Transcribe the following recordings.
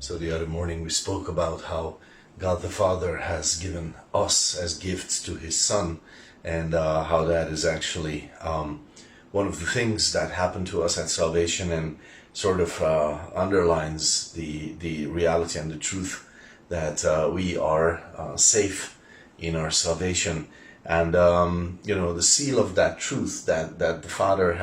So the other morning we spoke about how God the Father has given us as gifts to His Son, and how that is actually one of the things that happen to us at salvation, and sort of underlines the reality and the truth that we are safe in our salvation. And the seal of that truth that the Father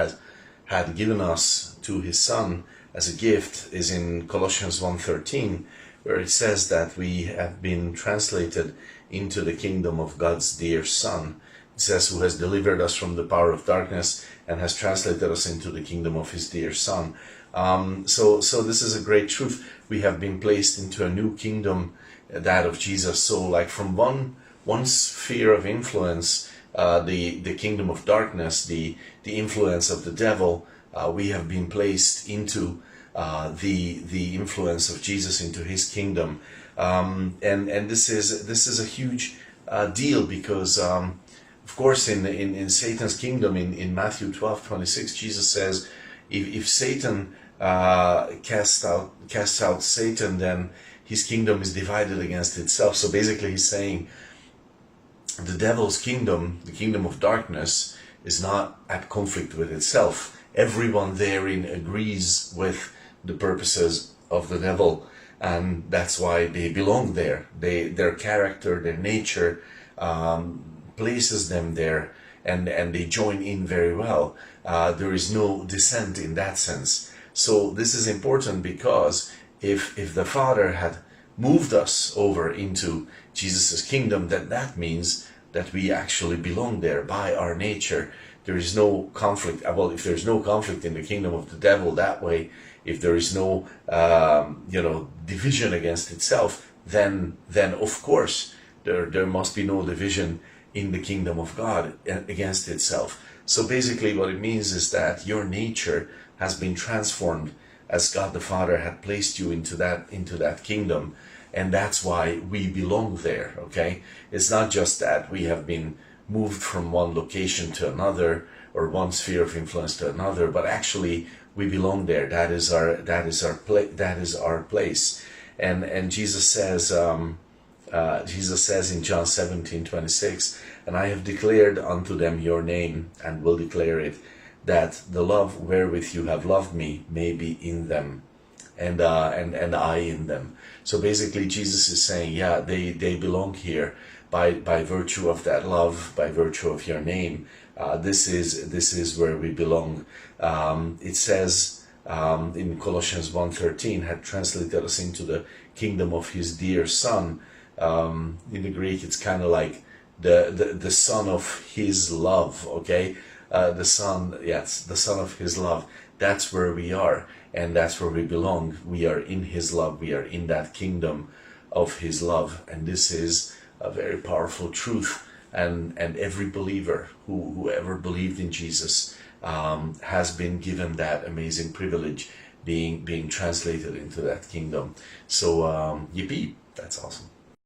had given us to His Son as a gift is in Colossians 1:13, where it says that we have been translated into the kingdom of God's dear Son. It says, who has delivered us from the power of darkness and has translated us into the kingdom of His dear Son. So this is a great truth. We have been placed into a new kingdom, that of Jesus. So like from one sphere of influence, the kingdom of darkness, the influence of the devil, we have been placed into the influence of Jesus, into His kingdom, and this is a huge deal, because of course in Satan's kingdom, in Matthew 12:26, Jesus says, if Satan casts out Satan, then his kingdom is divided against itself. So basically he's saying the devil's kingdom, the kingdom of darkness, is not at conflict with itself. Everyone therein agrees with the purposes of the devil, and that's why they belong there. Their character, their nature places them there, and they join in very well. There is no dissent in that sense. So this is important, because if the Father had moved us over into Jesus' kingdom, that means that we actually belong there by our nature. There is no conflict. Well, if there's no conflict in the kingdom of the devil that way, if there is no division against itself, then of course there must be no division in the kingdom of God against itself. So basically what it means is that your nature has been transformed as God the Father had placed you into that kingdom, and that's why we belong there. Okay, it's not just that we have been moved from one location to another, or one sphere of influence to another, but actually we belong there. That is our place. And Jesus says in John 17:26, and I have declared unto them your name, and will declare it, that the love wherewith you have loved me may be in them, and I in them. So basically Jesus is saying, yeah, they belong here by virtue of that love, by virtue of your name. This is where we belong. It says in Colossians 1:13, had translated us into the kingdom of His dear Son. In the Greek, it's kind of like the Son of His love. Okay, the Son, yes, the Son of His love. That's where we are, and that's where we belong. We are in His love. We are in that kingdom of His love, and this is a very powerful truth. And every believer who ever believed in Jesus has been given that amazing privilege, being translated into that kingdom. So yippee, that's awesome.